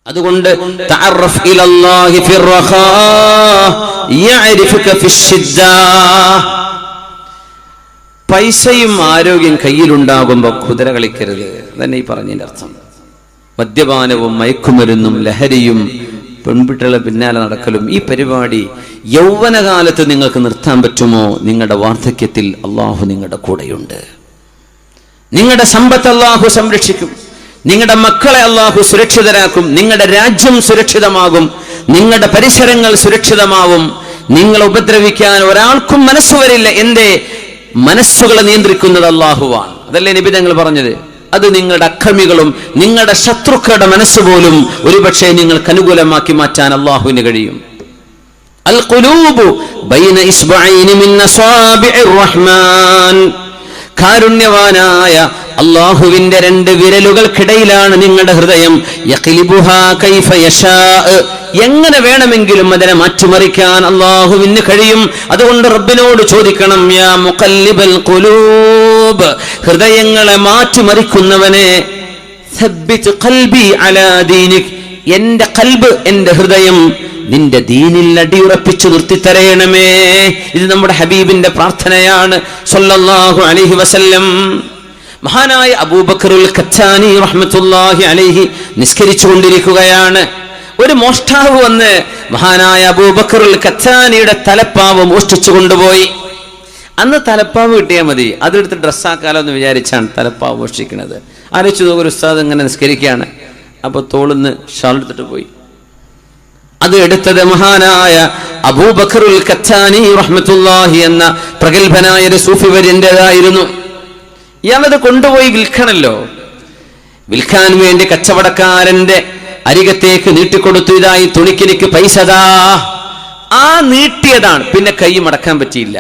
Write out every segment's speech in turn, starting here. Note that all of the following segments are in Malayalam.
അതുകൊണ്ട് തഅറഫ് ഇലല്ലാഹി ഫിർറഖാ യഅരിഫുക ഫിശ്ശിദ്ദ. പൈസയും ആരോഗ്യം കയ്യിലുണ്ടാകുമ്പോൾ കുതിര കളിക്കരുത്. അതന്നെ ഈ പറഞ്ഞതിന്റെ അർത്ഥം. മദ്യപാനവും മയക്കുമരുന്നും ലഹരിയും പെൺകുട്ടികളെ പിന്നാലെ നടക്കലും ഈ പരിപാടി യൗവനകാലത്ത് നിങ്ങൾക്ക് നിർത്താൻ പറ്റുമോ? നിങ്ങളുടെ വാർദ്ധക്യത്തിൽ അള്ളാഹു നിങ്ങളുടെ കൂടെയുണ്ട്. നിങ്ങളുടെ സമ്പത്ത് അള്ളാഹു സംരക്ഷിക്കും. നിങ്ങളുടെ മക്കളെ അള്ളാഹു സുരക്ഷിതരാക്കും. നിങ്ങളുടെ രാജ്യം സുരക്ഷിതമാകും. നിങ്ങളുടെ പരിസരങ്ങൾ സുരക്ഷിതമാവും. നിങ്ങളെ ഉപദ്രവിക്കാൻ ഒരാൾക്കും മനസ്സ് വരില്ല. എന്റെ മനസ്സുകളെ നിയന്ത്രിക്കുന്നത് അള്ളാഹുവാണ്. അതല്ലേ നബി തങ്ങൾ പറഞ്ഞത്? അത് നിങ്ങളുടെ അക്രമികളും നിങ്ങളുടെ ശത്രുക്കളുടെ മനസ്സുപോലും ഒരുപക്ഷെ നിങ്ങൾക്ക് അനുകൂലമാക്കി മാറ്റാൻ അള്ളാഹുവിന് കഴിയും. അൽ ഖുലൂബു ബൈന ഇസ്ബഅൈനി മിൻ അസ്വാബിഇർ റഹ്മാൻ. കാരുണ്യവാനായ അള്ളാഹുവിന്റെ രണ്ട് വിരലുകൾക്കിടയിലാണ് നിങ്ങളുടെ ഹൃദയം. യഖ്ലിബുഹാ കൈഫ യശാ. എങ്ങനെ വേണമെങ്കിലും അതിനെ മാറ്റിമറിക്കാൻ അള്ളാഹുവിന് കഴിയും. അതുകൊണ്ട് റബ്ബിനോട് ചോദിക്കണം, യാ മുഖല്ലിബൽ ഖുലൂബ്, ഹൃദയങ്ങളെ മാറ്റിമറിക്കുന്നവനെ, സബ്ബിത് ഖൽബി അലാ ദീനിക്, എന്റെ ഖൽബ്, എന്റെ ഹൃദയം നിന്റെ ദീനിൽ അടിയുറപ്പിച്ചു നിർത്തിത്തരയണമേ. ഇത് നമ്മുടെ ഹബീബിന്റെ പ്രാർത്ഥനയാണ് സല്ലല്ലാഹു അലൈഹി വസല്ലം. മഹാനായ അബൂബക്കറുൽ ഖത്താനി റഹ്മത്തുള്ളാഹി അലൈഹി നിസ്കരിച്ചു കൊണ്ടിരിക്കുകയാണ്. ഒരു മോഷ്ടാവ് വന്ന് മഹാനായ അബൂബക്കറുൽ ഖത്താനിയുടെ തലപ്പാവ് മോഷ്ടിച്ചു കൊണ്ടുപോയി. അന്ന് തലപ്പാവ് കിട്ടിയാൽ മതി, അതെടുത്ത് ഡ്രസ്സാക്കാലോ എന്ന് വിചാരിച്ചാണ് തലപ്പാവ് മോഷ്ടിക്കുന്നത്. ആലോചിച്ചു നോക്കും, ഒരു ഉസ്താദ് ഇങ്ങനെ നിസ്കരിക്കുകയാണ്, അപ്പൊ തോളിന്ന് ഷാൾ എടുത്തിട്ട് പോയി. അത് എടുത്തത് മഹാനായ അബൂബക്കറുൽ ഖത്താനി റഹ്മത്തുള്ളാഹി എന്ന പ്രഗൽഭനായ ഒരു സൂഫി വര്യന്റേതായിരുന്നു. ഇയാളത് കൊണ്ടുപോയി വിൽക്കണല്ലോ. വിൽക്കാൻ വേണ്ടി കച്ചവടക്കാരന്റെ അരികത്തേക്ക് നീട്ടിക്കൊടുത്തു. ഇതായി തുണിക്കെനിക്ക് പൈസ താ. ആ നീട്ടിയതാണ്. പിന്നെ കൈ മടക്കാൻ പറ്റിയില്ല.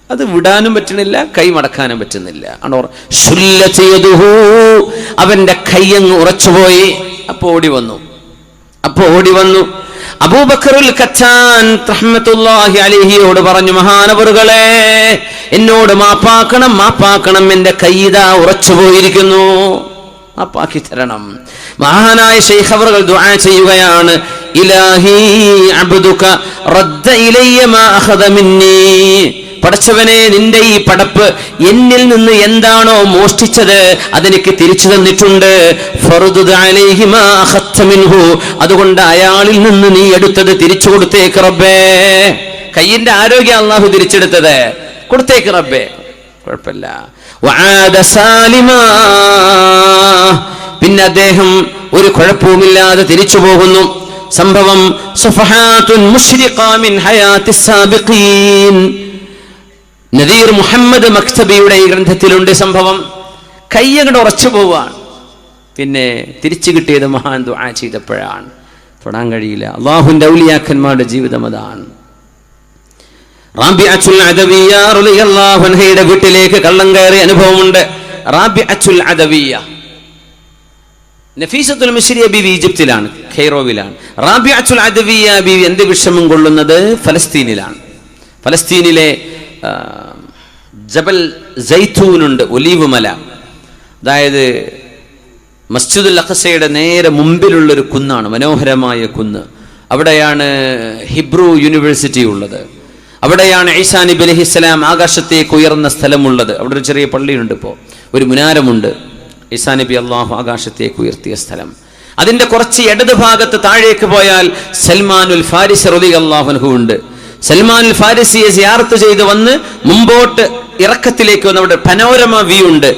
അത് വിടാനും പറ്റണില്ല, കൈ മടക്കാനും പറ്റുന്നില്ല. അവന്റെ കൈയങ്ങ് ഉറച്ചുപോയി. അപ്പോ ഓടി വന്നു അബൂബക്കറുൽ ഖത്താൻ റഹ്മത്തുള്ളാഹി അലൈഹിയോട് പറഞ്ഞു, മഹാനവറുകളെ, എന്നോട് മാപ്പാക്കണം, എന്റെ കൈദാ ഉറച്ചുപോയിരിക്കുന്നു, മാപ്പാക്കി തരണം. മഹാനായ ശൈഖ് അവറുകൾ ദുആ ചെയ്യുകയാണ്, ഇലാഹി അബ്ദുക റദ്ദ ഇലയ്യ മാ അഖദ മിന്നി. പടച്ചവനെ, നിന്റെ ഈ പടപ്പ് എന്നിൽ നിന്ന് എന്താണോ മോഷ്ടിച്ചത് അതെനിക്ക് തിരിച്ചു തന്നിട്ടുണ്ട്. ഫർദുദ് അലൈഹി മാ അഖദ്ത മിൻഹു. അതുകൊണ്ട് അയാളിൽ നിന്ന് നീ എടുത്തത് തിരിച്ചു കൊടുത്തേക്ക് റബ്ബേ. കയ്യിന്റെ ആരോഗ്യം അല്ലാഹു തിരിച്ചെടുത്തത്, കൊടുത്തേക്ക് റബ്ബേ, കുഴപ്പമില്ല. വആദ സാലിമാ. പിന്നെ അദ്ദേഹം ഒരു കുഴപ്പവുമില്ലാതെ തിരിച്ചു പോകുന്നു. സംഭവം സഫഹാത്തുൻ മുശ്രിഖാ മിൻ ഹയാത്തിസ് സാബിഖീൻ. നദീർ മുഹമ്മദ് മക്തബിയുടെ ഈ ഗ്രന്ഥത്തിലുണ്ട് സംഭവം. കയ്യങ്ങട് ഉറച്ചു പോവാണ്. പിന്നെ തിരിച്ചു കിട്ടിയത് മഹാൻ ദുആ ചെയ്തപ്പോഴാണ്. തൊടാൻ കഴിയില്ല. അല്ലാഹുവിന്റെ ഔലിയാക്കന്മാരുടെ ജീവിതം അതാണ്. റാബിഅത്തുൽ അദവിയ്യ റളിയല്ലാഹു അൻഹയുടെ വീട്ടിലേക്ക് കള്ളം കയറിയ അനുഭവമുണ്ട്. റാബിഅത്തുൽ അദവിയ്യ, നഫീസത്തുൽ മിസ്രിയ ബീവി ഈജിപ്തിലാണ്, ഖൈറോവിലാണ്. റാബിഅത്തുൽ അദവിയ്യ ബീവി എന്ത് വിഷമം കൊള്ളുന്നത് ഫലസ്തീനിലാണ്. ഫലസ്തീനിലെ ജബൽ സൈത്തൂനുണ്ട്, ഒലീവ് മല. അതായത് മസ്ജിദുൽ അഖ്സയുടെ നേരെ മുമ്പിലുള്ളൊരു കുന്നാണ്, മനോഹരമായ കുന്ന്. അവിടെയാണ് ഹിബ്രു യൂണിവേഴ്സിറ്റി ഉള്ളത്. അവിടെയാണ് ഈസാ നബി അലൈഹിസ്സലാം ആകാശത്തേക്ക് ഉയർന്ന സ്ഥലമുള്ളത്. അവിടെ ഒരു ചെറിയ പള്ളിയുണ്ട്, ഇപ്പോൾ ഒരു മുനാരമുണ്ട്. ഈസാ നബി അള്ളാഹു ആകാശത്തേക്ക് ഉയർത്തിയ സ്ഥലം. അതിന്റെ കുറച്ച് ഇടത് ഭാഗത്ത് താഴേക്ക് പോയാൽ സൽമാനുൽ ഫാരിസി റളിയല്ലാഹു അൻഹു ഉണ്ട്. സൽമാനുൽ ഫാരിസിയെ സിയാറത്ത് ചെയ്ത് വന്ന് മുമ്പോട്ട് ഇറക്കത്തിലേക്ക് വന്ന് അവിടെ പനോരമ വ്യൂ ഉണ്ട്.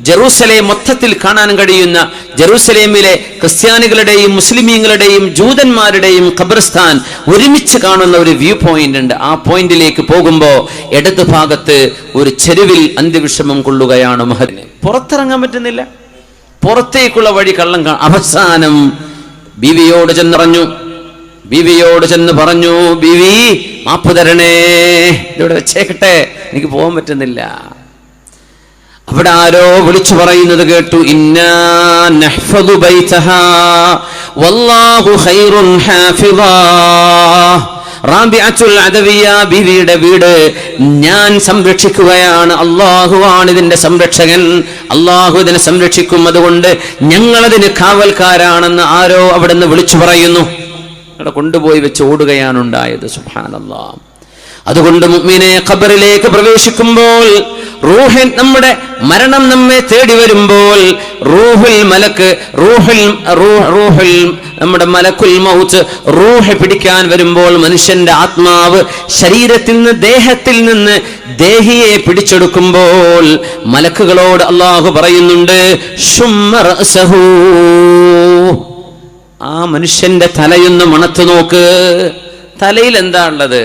ജെറൂസലേം മൊത്തത്തിൽ കാണാൻ കഴിയുന്ന, ജെറൂസലേമിലെ ക്രിസ്ത്യാനികളുടെയും മുസ്ലിമീങ്ങളുടെയും ജൂതന്മാരുടെയും ഖബർസ്ഥാൻ ഒരുമിച്ച് കാണുന്ന ഒരു വ്യൂ പോയിന്റ് ഉണ്ട്. ആ പോയിന്റിലേക്ക് പോകുമ്പോൾ ഇടത് ഭാഗത്ത് ഒരു ചെരുവിൽ അന്ത്യവിഷമം കൊള്ളുകയാണ് മഹദിന്. പുറത്തിറങ്ങാൻ പറ്റുന്നില്ല. പുറത്തേക്കുള്ള വഴി കള്ളം അവസാനം ബീവിയോട് ചെന്ന് പറഞ്ഞു, ബീവി മാപ്പ് തരണേ, ഇവിടെ വെച്ചേക്കട്ടെ, എനിക്ക് പോകാൻ പറ്റുന്നില്ല. അവിടെ ആരോ വിളിച്ചു പറയുന്നത് കേട്ടു, ഇന്നാ നഹ്ഫദു ബൈതഹാ വല്ലാഹു ഖൈറുൻ ഹാഫിളാ. റാബിഅത്തുൽ അദവിയ ബീവിയുടെ വീട് ഞാൻ സംരക്ഷിക്കുകയാണ്. അള്ളാഹുവാണ് ഇതിന്റെ സംരക്ഷകൻ, അള്ളാഹു ഇതിനെ സംരക്ഷിക്കും, അതുകൊണ്ട് ഞങ്ങളതിന് കാവൽക്കാരാണെന്ന് ആരോ അവിടെ നിന്ന് വിളിച്ചു പറയുന്നു. അവിടെ കൊണ്ടുപോയി വെച്ച് ഓടുകയാണ് ഉണ്ടായത്. സുബ്ഹാനല്ലാഹ്. അതുകൊണ്ട് മുഅ്മിനെ ഖബറിലേക്ക് പ്രവേശിക്കുമ്പോൾ, റൂഹിൻ നമ്മുടെ മരണം നമ്മെ തേടി വരുമ്പോൾ, നമ്മുടെ മലക്കുൽ മൗത്ത് റൂഹ് പിടിക്കാൻ വരുമ്പോൾ, മനുഷ്യന്റെ ആത്മാവ് ശരീരത്തിൽ നിന്ന്, ദേഹത്തിൽ നിന്ന് ദേഹിയെ പിടിച്ചെടുക്കുമ്പോൾ മലക്കുകളോട് അല്ലാഹു പറയുന്നുണ്ട്, ശുമ്മ റഅസഹു, ആ മനുഷ്യന്റെ തലയൊന്ന് മണത്തു നോക്ക്. തലയിൽ എന്താ ഉള്ളത്?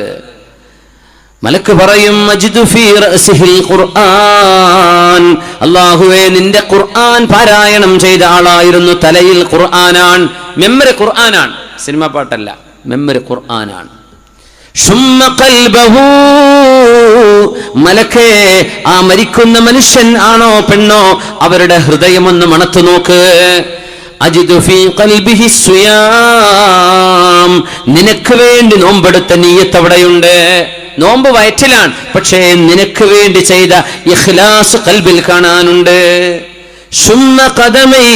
മലക്ക് പറയും, അജിദു ഫീ റഅസിഹിൽ ഖുർആൻ, അല്ലാഹുവേ നിന്റെ ഖുർആൻ പാരായണം ചെയ്ത ആളായിരുന്നു, തലയിൽ ഖുർആനാണ്, മെമ്മറി ഖുർആനാണ്, സിനിമ പാട്ടല്ല, മെമ്മറി ഖുർആനാണ്. ശുമ്മ ഖൽബഹു, മലക്കേ ആ മരിക്കുന്ന മനുഷ്യൻ ആണോ പെണ്ണോ അവരുടെ ഹൃദയമൊന്ന് മണത്തു നോക്ക്. അജിദു ഫീ ഖൽബിഹി സിയാം, നിനക്ക് വേണ്ടി നോമ്പെടുത്ത നിയ്യത്ത് അവിടെയുണ്ട്. നോമ്പ് വയറ്റിലാണ്, പക്ഷേ നിനക്ക് വേണ്ടി ചെയ്ത ഇഖ്ലാസ് ഖൽബിൽ കാണാനുണ്ട്. ശുമ്മ ഖദമൈ,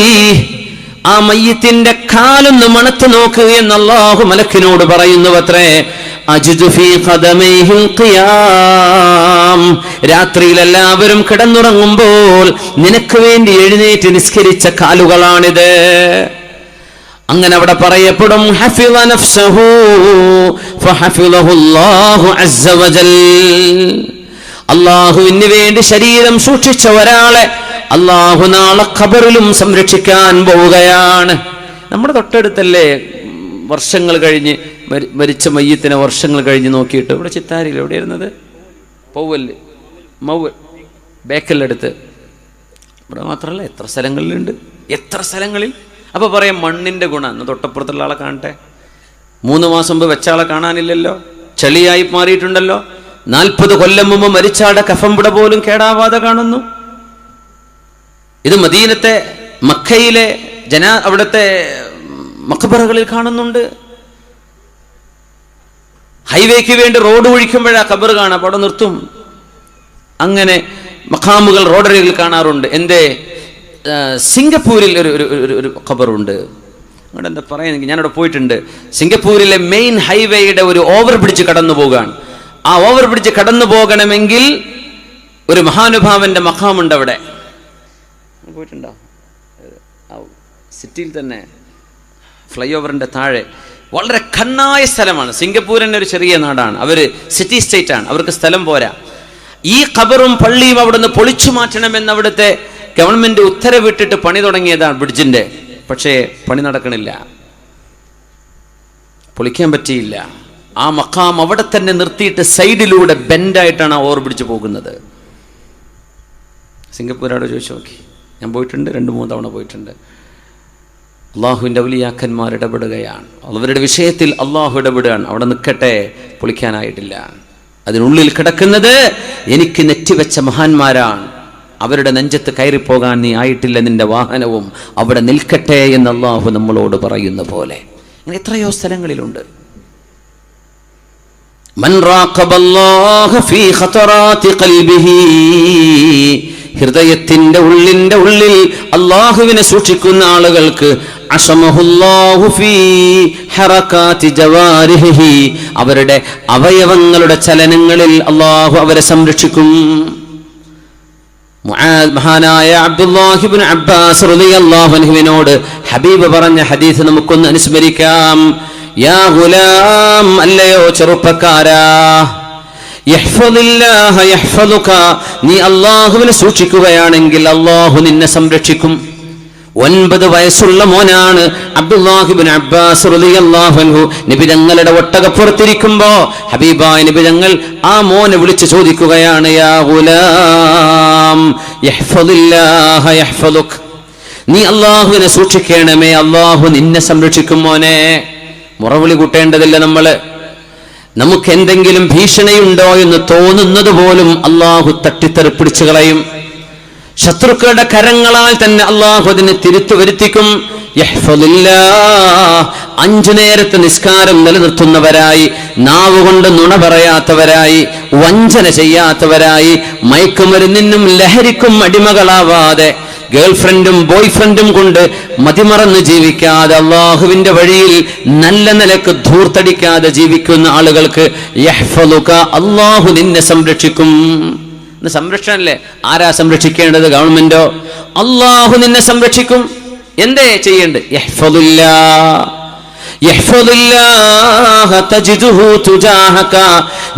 ആ മയ്യിത്തിന്റെ കാലൊന്ന് മണത്ത് നോക്ക് എന്ന് അല്ലാഹു മലക്കിനോട് പറയുന്നു അത്രേ. അജിദു ഫീ ഖദമൈഹിൽ ഖിയാം, രാത്രിയിൽ എല്ലാവരും കിടന്നുറങ്ങുമ്പോൾ നിനക്ക് വേണ്ടി എഴുന്നേറ്റ് നിസ്കരിച്ച കാലുകളാണിത്. അങ്ങനെ അവിടെ പറയപ്പെടും, ഹഫിള നഫ്സഹു ഫഹഫിളഹു അല്ലാഹു അസ്സ വജൽ, അല്ലാഹുവിന് വേണ്ടി ശരീരം സൂക്ഷിച്ച ഒരാളെ അല്ലാഹു നാളെ ഖബറിലും സംരക്ഷിക്കാൻ പോവുകയാണ്. നമ്മുടെ തൊട്ടടുത്തല്ലേ വർഷങ്ങൾ കഴിഞ്ഞ് മരിച്ച മയ്യത്തിനെ വർഷങ്ങൾ കഴിഞ്ഞ് നോക്കിയിട്ട്, ഇവിടെ ചിത്താരിയിൽ എവിടെയായിരുന്നത്, പൗവല് മൗവൽ ബേക്കലിനടുത്ത്, ഇവിടെ മാത്രമല്ല എത്ര സ്ഥലങ്ങളിലുണ്ട്, എത്ര സ്ഥലങ്ങളിൽ. അപ്പൊ പറയാം മണ്ണിന്റെ ഗുണം. എന്ന് തൊട്ടപ്പുറത്തുള്ള ആളെ കാണട്ടെ, 3 മാസം മുമ്പ് വെച്ച ആളെ കാണാനില്ലല്ലോ, ചെളിയായി മാറിയിട്ടുണ്ടല്ലോ. 40 കൊല്ലം മുമ്പ് മരിച്ചാടെ കഫംപുട പോലും കേടാവാതെ കാണുന്നു. ഇത് മദീനത്തെ മക്കയിലെ അവിടുത്തെ മഖബറകളിൽ കാണുന്നുണ്ട്. ഹൈവേക്ക് വേണ്ടി റോഡ് ഒഴിക്കുമ്പോഴാ ഖബർ കാണാം, അവിടെ നിർത്തും. അങ്ങനെ മഖാമുകൾ റോഡരികിൽ കാണാറുണ്ട്. എന്റെ സിംഗപ്പൂരിൽ ഒരു ഖബറുണ്ട്. അവിടെ എന്താ പറയുക, ഞാനവിടെ പോയിട്ടുണ്ട്. സിംഗപ്പൂരിലെ മെയിൻ ഹൈവേയുടെ ഒരു ഓവർ ബ്രിഡ്ജ് കടന്നു പോകാൻ. ആ ഓവർ ബ്രിഡ്ജ് കടന്നു പോകണമെങ്കിൽ ഒരു മഹാനുഭാവന്റെ മഖാമുണ്ട് അവിടെ. പോയിട്ടുണ്ടോ? സിറ്റിയിൽ തന്നെ ഫ്ലൈ ഓവറിന്റെ താഴെ വളരെ കണ്ണായ സ്ഥലമാണ്. സിംഗപ്പൂർ തന്നെ ഒരു ചെറിയ നാടാണ്, അവര് സിറ്റി സ്റ്റേറ്റ് ആണ്, അവർക്ക് സ്ഥലം പോരാ. ഈ ഖബറും പള്ളിയും അവിടുന്ന് പൊളിച്ചു മാറ്റണമെന്ന് അവിടുത്തെ ഗവൺമെന്റ് ഉത്തരവിട്ടിട്ട് പണി തുടങ്ങിയതാണ് ബ്രിഡ്ജിന്റെ. പക്ഷേ പണി നടക്കണില്ല, പൊളിക്കാൻ പറ്റിയില്ല. ആ മഖാം അവിടെ തന്നെ നിർത്തിയിട്ട് സൈഡിലൂടെ ബെൻഡായിട്ടാണ് ആ ഓവർ ബ്രിഡ്ജ് പോകുന്നത്. സിംഗപ്പൂരോട് ചോദിച്ചു നോക്കി. ഞാൻ പോയിട്ടുണ്ട്, 2-3 തവണ പോയിട്ടുണ്ട്. അള്ളാഹുവിൻ്റെ ഔലിയാക്കന്മാർ ഇടപെടുകയാണ്, അവരുടെ വിഷയത്തിൽ അള്ളാഹു ഇടപെടുകയാണ്. അവിടെ നിൽക്കട്ടെ, പൊളിക്കാനായിട്ടില്ല. അതിനുള്ളിൽ കിടക്കുന്നത് എനിക്ക് നെറ്റിവെച്ച മഹാന്മാരാണ്, അവരുടെ നെഞ്ചത്ത് കയറിപ്പോകാൻ നീ ആയിട്ടില്ല, നിന്റെ വാഹനവും അവിടെ നിൽക്കട്ടെ എന്ന് അള്ളാഹു നമ്മളോട് പറയുന്ന പോലെ ഇങ്ങനെ എത്രയോ സ്ഥലങ്ങളിലുണ്ട്. മൻ റാഖബല്ലാഹ ഫീ ഖതറാത്തി ഖൽബിഹി, ഹൃദയത്തിന്റെ ഉള്ളിൽ അള്ളാഹുവിനെ സൂക്ഷിക്കുന്ന ആളുകൾക്ക് അശമഹുല്ലാഹു ഫീ ഹറകാതി ജവാരിഹി, അവരുടെ അവയവങ്ങളുടെ ചലനങ്ങളിൽ അള്ളാഹു അവരെ സംരക്ഷിക്കും. മഹാനായ അബ്ദുല്ലാഹി ഇബ്നു അബ്ബാസ് റളിയല്ലാഹു അൻഹുവിനോട് ഹബീബ് പറഞ്ഞ ഹദീസ് നമുക്കൊന്ന് അനുസ്മരിക്കാം. യാ ഗുലാം, അല്ലയോ ചെറുപ്പക്കാരാ, യഹ്ഫദില്ലാഹ യഹ്ഫദുക, നീ അല്ലാഹുവിനെ സൂക്ഷിക്കുകയാണെങ്കിൽ അല്ലാഹു നിന്നെ സംരക്ഷിക്കും. 9 വയസ്സുള്ള മോനാണ് അബ്ദുല്ലാഹി ഇബ്നു അബ്ബാസ് റളിയല്ലാഹു അൻഹു. നബി തങ്ങളുടെ ഒട്ടകപ്പുറത്തിരിക്കുമ്പോ ഹബീബായ നബി തങ്ങൾ ആ മോനെ വിളിച്ചു ചോദിക്കുകയാണ്, യാ ഗുലാം യഹ്ഫദില്ലാഹ യഹ്ഫദുക, നീ അല്ലാഹുവിനെ സൂക്ഷിക്കണമേ, അല്ലാഹു നിന്നെ സംരക്ഷിക്കും മോനെ. മുറവിളി കൂട്ടേണ്ടതില്ല നമ്മള്. നമുക്ക് എന്തെങ്കിലും ഭീഷണിയുണ്ടോ എന്ന് തോന്നുന്നത് പോലും അല്ലാഹു തട്ടിത്തെറിപ്പിടിച്ചു കളയും. ശത്രുക്കളുടെ കരങ്ങളാൽ തന്നെ അല്ലാഹു അതിനെ തിരുത്തു വരുത്തിക്കും. 5 നേരത്തെ നിസ്കാരം നിലനിർത്തുന്നവരായി, നാവുകൊണ്ട് നുണ പറയാത്തവരായി, വഞ്ചന ചെയ്യാത്തവരായി, മയക്കുമരുന്നിനും ലഹരിക്കും അടിമകളാവാതെ, ഗേൾഫ്രണ്ടും ബോയ്ഫ്രണ്ടും കൊണ്ട് മതിമറന്ന് ജീവിക്കാതെ, അള്ളാഹുവിന്റെ വഴിയിൽ നല്ല നിലക്ക് ധൂർത്തടിക്കാതെ ജീവിക്കുന്ന ആളുകൾക്ക് യഹ്ഫളുക, അള്ളാഹു നിന്നെ സംരക്ഷിക്കും. സംരക്ഷണല്ലേ? ആരാ സംരക്ഷിക്കേണ്ടത്? ഗവൺമെന്റോ? അള്ളാഹു നിന്നെ സംരക്ഷിക്കും. എന്തേ ചെയ്യേണ്ടത്?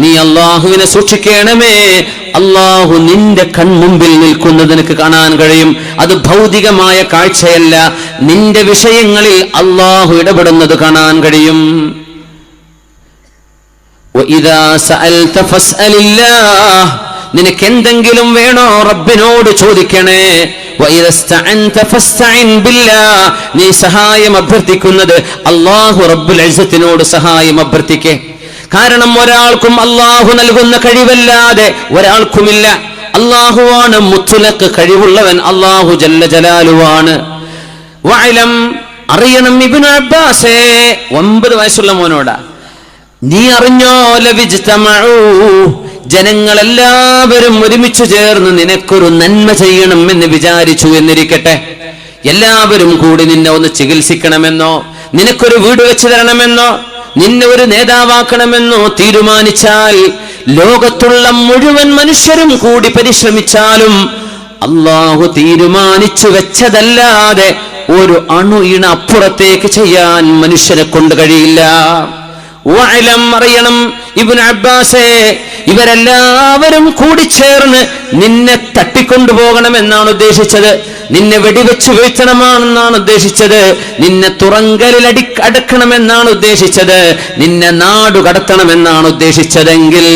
നീ അള്ളാഹുവിനെ സൂക്ഷിക്കണമേ. അള്ളാഹു നിന്റെ കൺമുമ്പിൽ നിൽക്കുന്നത് നിനക്ക് കാണാൻ കഴിയും. അത് ഭൗതികമായ കാഴ്ചയല്ല, നിന്റെ വിഷയങ്ങളിൽ അള്ളാഹു ഇടപെടുന്നത് കാണാൻ കഴിയും. നിനക്ക് എന്തെങ്കിലും വേണോ റബ്ബിനോട് ചോദിക്കണേ. നീ സഹായം അഭ്യർത്ഥിക്കുന്നത് അല്ലാഹു റബ്ബുൽ ഇസ്സത്തിനോട് സഹായം അഭ്യർത്ഥിക്കേ. കാരണം ഒരാൾക്കും അല്ലാഹു നൽകുന്ന കഴിവല്ലാതെ ഒരാൾക്കുമില്ല. അല്ലാഹുവാണ് മുത്ലഖ് കഴിവുള്ളവൻ, അല്ലാഹു ജല്ല ജലാലുവാണ്. വഅലം, അറിയണം ഇബ്നു അബ്ബാസേ, 9 വയസ്സുള്ള മോനോടാ, നീ അറിഞ്ഞോ, ലവിജ്തമഉ, ജനങ്ങളെല്ലാവരും ഒരുമിച്ചു ചേർന്ന് നിനക്കൊരു നന്മ ചെയ്യണം എന്ന് വിചാരിച്ചു എന്നിരിക്കട്ടെ. എല്ലാവരും കൂടി നിന്നെ ഒന്ന് ചികിത്സിക്കണമെന്നോ, നിനക്കൊരു വീട് വെച്ചു തരണമെന്നോ, നിന്നെ ഒരു നേതാവാക്കണമെന്നോ തീരുമാനിച്ചാൽ, ലോകത്തുള്ള മുഴുവൻ മനുഷ്യരും കൂടി പരിശ്രമിച്ചാലും അല്ലാഹു തീരുമാനിച്ചു വെച്ചതല്ലാതെ ഒരു അണു ഇണ അപ്പുറത്തേക്ക് ചെയ്യാൻ മനുഷ്യനെ കൊണ്ട് കഴിയില്ല. അറിയണം ഇബ്നു അബ്ബാസേ, ഇവരെല്ലാവരും കൂടി ചേർന്ന് നിന്നെ തട്ടിക്കൊണ്ടുപോകണമെന്നാണ് ഉദ്ദേശിച്ചത്, നിന്നെ വെടിവെച്ച് വീഴ്ത്തണമെന്നാണ് ഉദ്ദേശിച്ചത്, നിന്നെ തുറങ്കലിൽ അടക്കണമെന്നാണ് ഉദ്ദേശിച്ചത്, നിന്നെ നാടു കടത്തണമെന്നാണ് ഉദ്ദേശിച്ചതെങ്കിൽ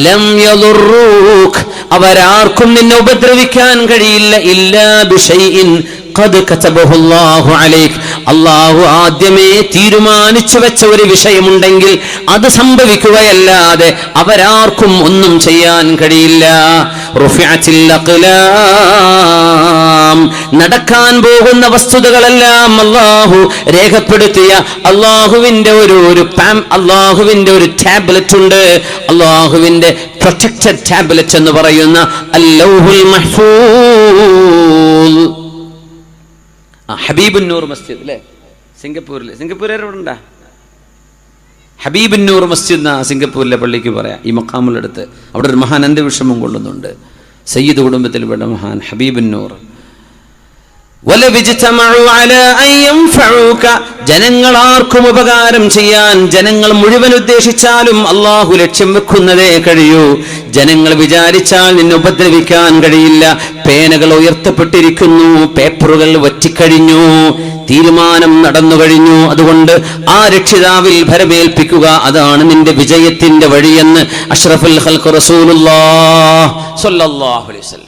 ലം യദുറൂക്, അവരാർക്കും നിന്നെ ഉപദ്രവിക്കാൻ കഴിയില്ല. ഇല്ലാ ബിശൈഇൻ ഖദ് കതബഹു അല്ലാഹു അലൈക്, അല്ലാഹു ആദ്യമേ തീരുമാനിച്ചു വെച്ച ഒരു വിഷയമുണ്ടെങ്കിൽ അത് സംഭവിക്കുകയല്ലാതെ അവരാർക്കും ഒന്നും ചെയ്യാൻ കഴിയില്ല. റുഫിഅത്തിൽ അഖ്ലാം, നടക്കാൻ പോകുന്ന വസ്തുതകളെല്ലാം അല്ലാഹു രേഖപ്പെടുത്തിയ അല്ലാഹുവിന്റെ അല്ലാഹുവിന്റെ ഒരു ടാബ്ലറ്റ് ഉണ്ട്. അല്ലാഹുവിന്റെ പ്രൊട്ടക്റ്റഡ് ടാബ്ലറ്റ് എന്ന് പറയുന്ന അൽ-ലൗഹുൽ മഹ്ഫൂസ്. ഹബീബുന്നൂർ മസ്ജിദ് അല്ലേ, സിംഗപ്പൂർ എവിടെണ്ടാ? ഹബീബുന്നൂർ മസ്ജിദ് സിംഗപ്പൂരിലെ പള്ളിക്ക് പറയാം. ഈ മഖാമുള്ളടുത്ത് അവിടെ ഒരു മഹാൻ അന്ത്യവിഷമം കൊള്ളുന്നുണ്ട്. സയ്യിദ് കുടുംബത്തിൽ പെട്ട മഹാൻ ഹബീബുന്നൂർ. ജനങ്ങൾ ആർക്കും ഉപകാരം ചെയ്യാൻ ജനങ്ങൾ മുഴുവൻ ഉദ്ദേശിച്ചാലും അള്ളാഹു ലക്ഷ്യം വെക്കുന്നതേ കഴിയൂ. ജനങ്ങൾ വിചാരിച്ചാൽ നിന്നെ ഉപദ്രവിക്കാൻ കഴിയില്ല. പേനകൾ ഉയർത്തപ്പെട്ടിരിക്കുന്നു, പേപ്പറുകൾ വറ്റിക്കഴിഞ്ഞു, തീരുമാനം നടന്നു കഴിഞ്ഞു. അതുകൊണ്ട് ആ രക്ഷിതാവിൽ ഭരമേൽപ്പിക്കുക, അതാണ് നിന്റെ വിജയത്തിന്റെ വഴിയെന്ന് അഷ്റഫുൽ ഖൽഖ് റസൂലുള്ളാഹി സ്വല്ലല്ലാഹു അലൈഹി വസല്ലം